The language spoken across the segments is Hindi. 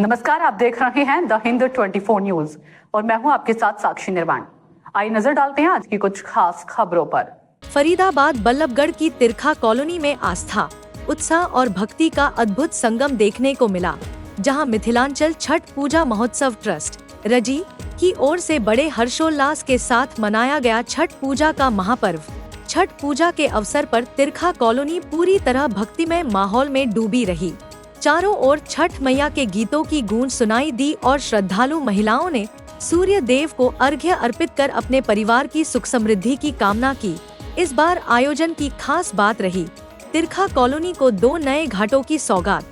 नमस्कार, आप देख रहे हैं द हिंद 24 न्यूज और मैं हूं आपके साथ साक्षी निर्वाण। आइए नजर डालते हैं आज की कुछ खास खबरों पर। फरीदाबाद बल्लभगढ़ की तिरखा कॉलोनी में आस्था, उत्साह और भक्ति का अद्भुत संगम देखने को मिला, जहां मिथिलांचल छठ पूजा महोत्सव ट्रस्ट रजी की ओर से बड़े हर्षोल्लास के साथ मनाया गया छठ पूजा का महापर्व। छठ पूजा के अवसर पर तिरखा कॉलोनी पूरी तरह भक्तिमय माहौल में डूबी रही। चारों ओर छठ मैया के गीतों की गूंज सुनाई दी और श्रद्धालु महिलाओं ने सूर्य देव को अर्घ्य अर्पित कर अपने परिवार की सुख समृद्धि की कामना की। इस बार आयोजन की खास बात रही तिरखा कॉलोनी को 2 नए घाटों की सौगात,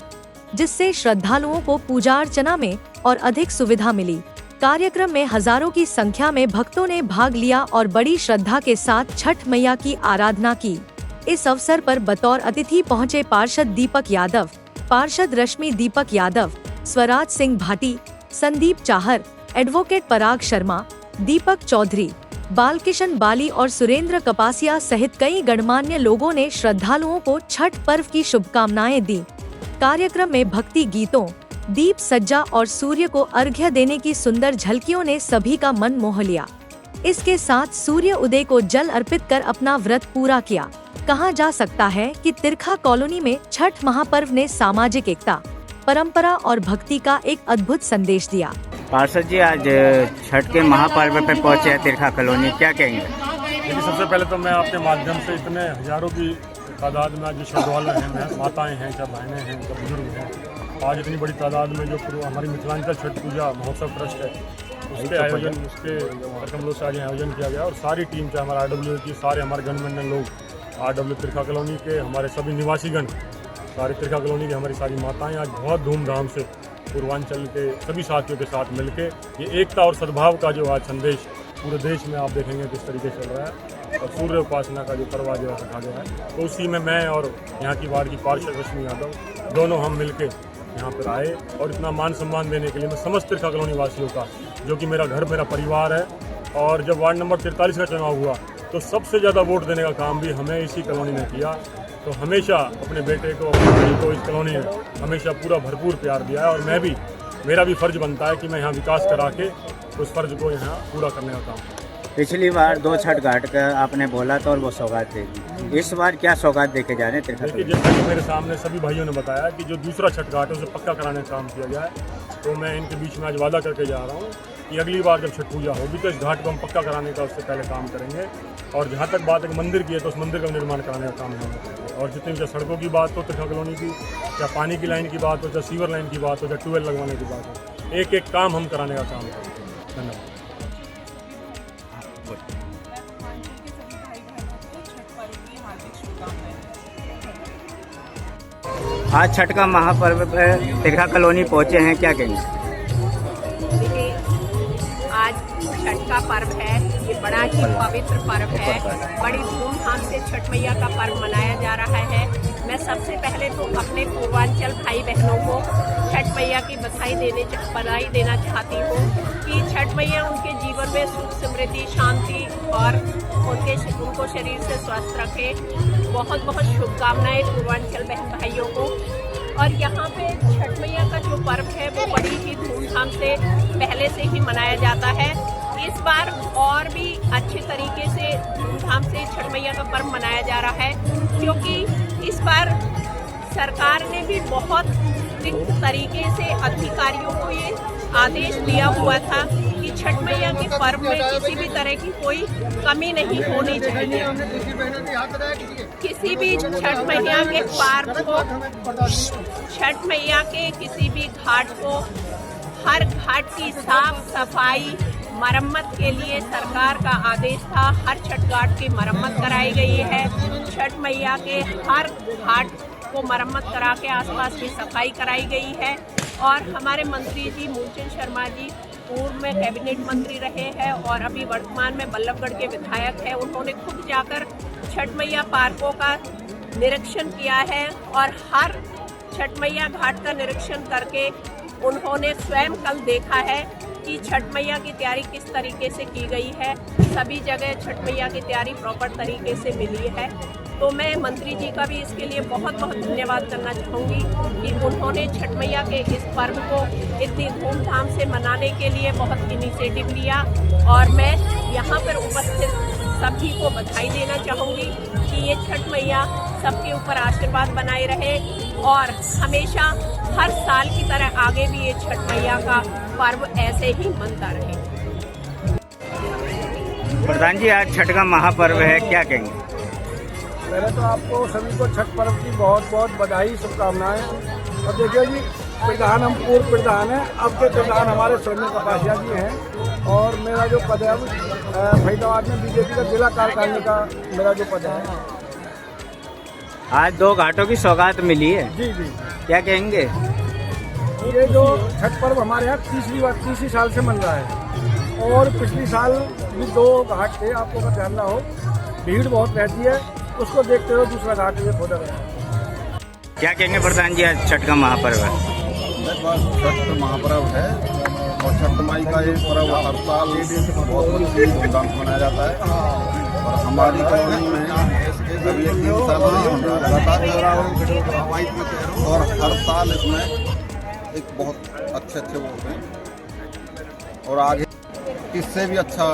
जिससे श्रद्धालुओं को पूजा अर्चना में और अधिक सुविधा मिली। कार्यक्रम में हजारों की संख्या में भक्तों ने भाग लिया और बड़ी श्रद्धा के साथ छठ मैया की आराधना की। इस अवसर पर बतौर अतिथि पहुंचे पार्षद दीपक यादव, पार्षद रश्मि दीपक यादव, स्वराज सिंह भाटी, संदीप चाहर, एडवोकेट पराग शर्मा, दीपक चौधरी, बालकिशन बाली और सुरेंद्र कपासिया सहित कई गणमान्य लोगों ने श्रद्धालुओं को छठ पर्व की शुभकामनाएं दी। कार्यक्रम में भक्ति गीतों, दीप सज्जा और सूर्य को अर्घ्य देने की सुंदर झलकियों ने सभी का मन मोह लिया। इसके साथ सूर्य उदय को जल अर्पित कर अपना व्रत पूरा किया। कहा जा सकता है कि तिरखा कॉलोनी में छठ महापर्व ने सामाजिक एकता, परंपरा और भक्ति का एक अद्भुत संदेश दिया। पार्षद जी, आज छठ के महापर्व पे पहुंचे हैं तिरखा कॉलोनी, क्या कहेंगे? देखिए, सबसे पहले तो मैं आपके माध्यम से इतने हजारों की तादाद में आज जो श्रद्धालु हैं, माताएं हैं, चाहे बहनें हैं, चाहे बुजुर्ग हैं, आज इतनी बड़ी तादाद में जो हमारी मिथिलांचल छठ पूजा महोत्सव ट्रस्ट है उसके आयोजन, उसके कमलों से आज आयोजन किया गया और सारी टीम, चाहे हमारा RW की सारे हमारे गणमान्य लोग, RW तिरखा कॉलोनी के हमारे सभी निवासीगण, सारी तिरखा कॉलोनी की हमारी सारी माताएं आज बहुत धूमधाम से पूर्वांचल के सभी साथियों के साथ मिलके ये एकता और सद्भाव का जो आज संदेश पूरे देश में आप देखेंगे किस तरीके से चल रहा है और सूर्य उपासना का जो पर्व जो रखा गया है, तो उसी में मैं और यहाँ की वार्ड की पार्षद रश्मि यादव दोनों हम मिलके यहाँ पर आए और इतना मान सम्मान देने के लिए मैं समस्त तिरखा कॉलोनी वासियों का, जो कि मेरा घर, मेरा परिवार है, और जब वार्ड नंबर 43 का चुनाव हुआ तो सबसे ज़्यादा वोट देने का काम भी हमें इसी कॉलोनी ने किया। तो हमेशा अपने बेटे को, अपने भाई को इस कॉलोनी ने हमेशा पूरा भरपूर प्यार दिया है और मैं भी, मेरा भी फर्ज बनता है कि मैं यहाँ विकास करा के उस फर्ज को यहाँ पूरा करने का काम। पिछली बार 2 छठ घाट का आपने बोला था और वो सौगात देगी, इस बार क्या सौगात देके जा रहे हैं तिरखा? देखिए, जैसे कि मेरे सामने सभी भाइयों ने बताया कि जो दूसरा छठ घाट है उसे पक्का कराने का काम किया गया है, तो मैं इनके बीच में आज वादा करके जा रहा हूँ कि अगली बार जब छठ पूजा होगी तो इस घाट को हम पक्का कराने का उससे पहले काम करेंगे। और जहाँ तक बात एक मंदिर की है तो उस मंदिर का निर्माण कराने का काम हम करेंगे। और जितनी चाहे सड़कों की बात हो तिरखा कॉलोनी की, चाहे पानी की लाइन की बात हो, चाहे सीवर लाइन की बात हो, चाहे ट्यूबवेल लगवाने की बात हो, एक एक काम हम कराने का काम करेंगे। धन्यवाद। आज छठ का महापर्व पे तिरखा कॉलोनी पहुंचे हैं, क्या कहेंगे? आज छठ का पर्व है, ये बड़ा ही पवित्र पर्व है, बड़ी धूमधाम से छठ मैया का पर्व मनाया जा रहा है। मैं सबसे पहले तो अपने पूर्वांचल भाई बहनों को छठ मैया की बधाई देना चाहती हूँ कि छठ मैया उनके जीवन में सुख समृद्धि, शांति और उनको शरीर से स्वस्थ रखे। बहुत बहुत शुभकामनाएं पूर्वांचल बहन भाइयों को। और यहाँ पे छठ मैया का जो पर्व है वो बड़ी ही धूमधाम से पहले से ही मनाया जाता है। इस बार और भी अच्छे तरीके से धूमधाम से छठ मैया का पर्व मनाया जा रहा है, क्योंकि इस बार सरकार ने भी बहुत स्ट्रिक्ट तरीके से अधिकारियों को ये आदेश दिया हुआ था कि छठ मैया के पर्व में किसी भी तरह की कोई कमी नहीं होनी चाहिए। किसी भी छठ मैया के पार्क को, छठ मैया के किसी भी घाट को, हर घाट की साफ सफाई मरम्मत के लिए सरकार का आदेश था। हर छठ घाट की मरम्मत कराई गई है। छठ मैया के हर घाट को मरम्मत करा के आसपास की सफाई कराई गई है। और हमारे मंत्री जी मूलचंद शर्मा जी पूर्व में कैबिनेट मंत्री रहे हैं और अभी वर्तमान में बल्लभगढ़ के विधायक हैं। उन्होंने खुद जाकर छठ मैया पार्कों का निरीक्षण किया है और हर छठ मैया घाट का निरीक्षण करके उन्होंने स्वयं कल देखा है कि छठ मैया की तैयारी किस तरीके से की गई है। सभी जगह छठ मैया की तैयारी प्रॉपर तरीके से मिली है। तो मैं मंत्री जी का भी इसके लिए बहुत बहुत धन्यवाद करना चाहूँगी कि उन्होंने छठ मैया के इस पर्व को इतनी धूमधाम से मनाने के लिए बहुत इनिशिएटिव लिया। और मैं यहाँ पर उपस्थित सभी को बधाई देना चाहूँगी कि ये छठ मैया सबके ऊपर आशीर्वाद बनाए रहे और हमेशा हर साल की तरह आगे भी ये छठ मैया का पर्व ऐसे ही मनता रहे। प्रधान जी, आज छठ का महापर्व है, क्या कहेंगे? पहले तो आपको सभी को छठ पर्व की बहुत बहुत बधाई, शुभकामनाएं। और देखिए जी, प्रधान हम पूर्व प्रधान हैं, अब के प्रधान हमारे स्वर्णिम कपासिया जी हैं और मेरा जो पद है फरीदाबाद में बीजेपी का जिला कार्यकारिणी का मेरा जो पद है। आज 2 घाटों की सौगात मिली है, जी जी, क्या कहेंगे? ये जो छठ पर्व हमारे यहाँ तीसरी साल से मन रहा है और पिछली साल भी 2 घाट थे। आपको अगर ध्यान ना हो, भीड़ बहुत रहती है, उसको देखते हुए दूसरा घाट ये खोदा गया। क्या कहेंगे प्रधान जी, आज छठ का महापर्व है? छठ महापर्व है और छठ माई का ये पर्व हर साल बहुत धूमधाम से मनाया जाता है। और हमारी कॉलोनी में अभी 3 साल लगातार हो रहा हूँ और हर साल इसमें एक बहुत अच्छे वो होते हैं और आगे इससे भी अच्छा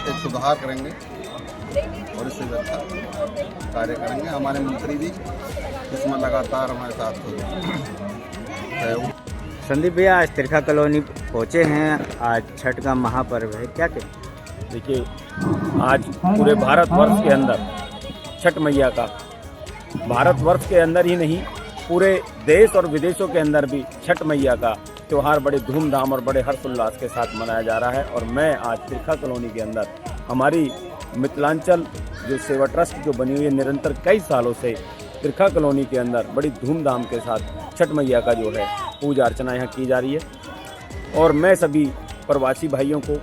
एक सुधार करेंगे और इससे भी अच्छा कार्य करेंगे। हमारे मंत्री जी इसमें लगातार हमारे साथ हो। संदीप भैया, आज तिरखा कॉलोनी पहुँचे हैं, आज छठ का महापर्व है, क्या कहें? देखिए, आज पूरे भारतवर्ष के अंदर छठ मैया का, भारतवर्ष के अंदर ही नहीं पूरे देश और विदेशों के अंदर भी छठ मैया का त्यौहार बड़े धूमधाम और बड़े हर्षोल्लास के साथ मनाया जा रहा है। और मैं आज तिरखा कॉलोनी के अंदर हमारी मिथिलांचल जो सेवा ट्रस्ट जो बनी हुई है निरंतर कई सालों से तिरखा कॉलोनी के अंदर बड़ी धूमधाम के साथ छठ मैया का जो है पूजा अर्चना यहाँ की जा रही है। और मैं सभी प्रवासी भाइयों को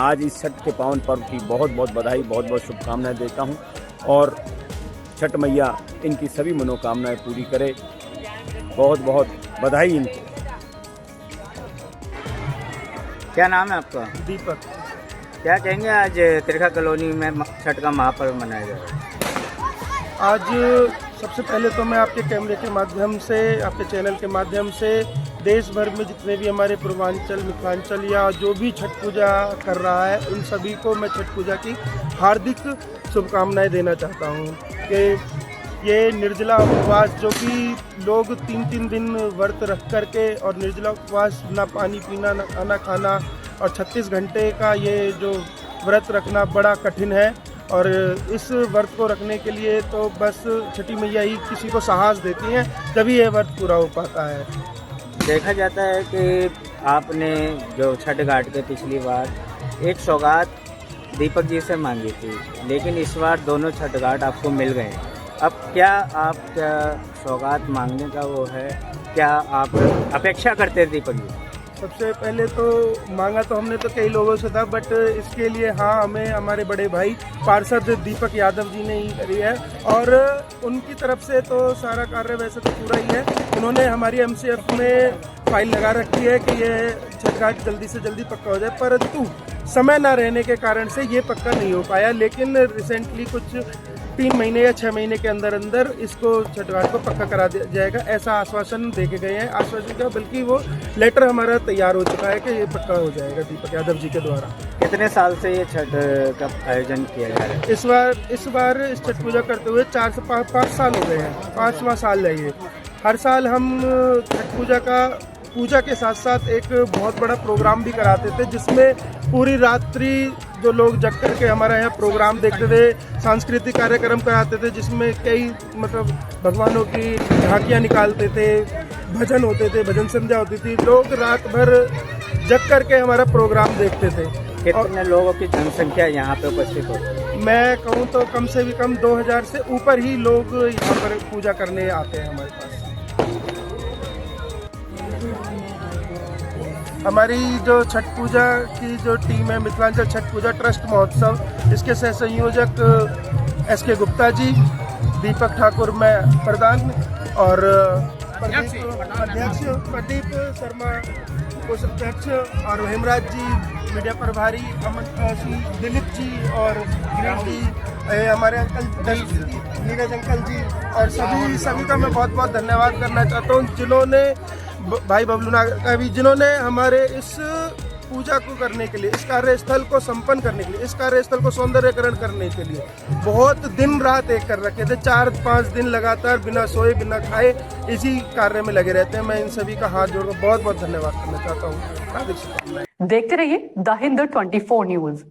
आज इस छठ के पावन पर्व की बहुत बहुत बधाई, बहुत बहुत शुभकामनाएं देता हूँ और छठ मैया इनकी सभी मनोकामनाएं पूरी करे। बहुत बहुत बधाई इनको। क्या नाम है आपका? दीपक। क्या कहेंगे, आज तिरखा कॉलोनी में छठ का महापर्व मनाया जा रहा है? आज सबसे पहले तो मैं आपके कैमरे के माध्यम से, आपके चैनल के माध्यम से देश भर में जितने भी हमारे पूर्वांचल, मिथिलांचल या जो भी छठ पूजा कर रहा है, उन सभी को मैं छठ पूजा की हार्दिक शुभकामनाएं देना चाहता हूं कि ये निर्जला उपवास जो कि लोग 3-3 दिन व्रत रख करके और निर्जला उपवास, ना पानी पीना, ना खाना खाना और 36 घंटे का ये जो व्रत रखना बड़ा कठिन है। और इस व्रत को रखने के लिए तो बस छठी मैया ही किसी को साहस देती हैं, तभी ये व्रत पूरा हो पाता है। देखा जाता है कि आपने जो छठ घाट के पिछली बार एक सौगात दीपक जी से मांगी थी, लेकिन इस बार दोनों छठ घाट आपको मिल गए। अब क्या आपका सौगात मांगने का वो है, क्या आप अपेक्षा करते हैं दीपक जी? सबसे पहले तो मांगा तो हमने तो कई लोगों से था, बट इसके लिए हाँ, हमें हमारे बड़े भाई पार्षद दीपक यादव जी ने ही करी है और उनकी तरफ से तो सारा कार्य वैसे तो पूरा ही है। उन्होंने हमारी MCF में फाइल लगा रखी है कि ये छठ घाट जल्दी से जल्दी पक्का हो जाए, परंतु समय ना रहने के कारण से ये पक्का नहीं हो पाया। लेकिन रिसेंटली कुछ 3 महीने या 6 महीने के अंदर अंदर इसको छठ घाट को पक्का करा दिया जाएगा, ऐसा आश्वासन देके गए हैं। आश्वासन क्या, बल्कि वो लेटर हमारा तैयार हो चुका है कि ये पक्का हो जाएगा दीपक यादव जी के द्वारा। कितने साल से ये छठ का आयोजन किया जा रहा है? इस बार इस छठ पूजा करते हुए 4 से 5 साल हो गए हैं, 5वां साल है ये। हर साल हम छठ पूजा के साथ साथ एक बहुत बड़ा प्रोग्राम भी कराते थे, जिसमें पूरी रात्रि जो लोग जग करके हमारे यहाँ प्रोग्राम देखते थे, सांस्कृतिक कार्यक्रम कराते थे, जिसमें कई मतलब भगवानों की झांकियाँ निकालते थे, भजन होते थे, भजन संध्या होती थी, लोग रात भर जग करके हमारा प्रोग्राम देखते थे। कितने लोगों की जनसंख्या यहाँ पे उपस्थित होती? मैं कहूँ तो कम से भी कम 2000 से ऊपर ही लोग यहाँ पर पूजा करने आते हैं हमारे पास। हमारी जो छठ पूजा की जो टीम है, मिथिलांचल छठ पूजा ट्रस्ट महोत्सव, इसके सह संयोजक SK गुप्ता जी, दीपक ठाकुर मैं प्रधान और प्रदीप शर्मा कोषाध्यक्ष और हेमराज जी मीडिया प्रभारी अमन श्री दिलीप जी और गिरीश जी, हमारे अंकल नीरज अंकल जी और सभी का मैं बहुत बहुत धन्यवाद करना चाहता हूँ, जिन्होंने भाई बबलू नागर का भी, जिन्होंने हमारे इस पूजा को करने के लिए, इस कार्यस्थल को संपन्न करने के लिए, इस कार्यस्थल को सौंदर्यकरण करने के लिए बहुत दिन रात एक कर रखे थे। 4-5 दिन लगातार बिना सोए बिना खाए इसी कार्य में लगे रहते हैं। मैं इन सभी का हाथ जोड़कर बहुत बहुत धन्यवाद करना चाहता हूँ। देखते रहिए द हिंद 24 न्यूज।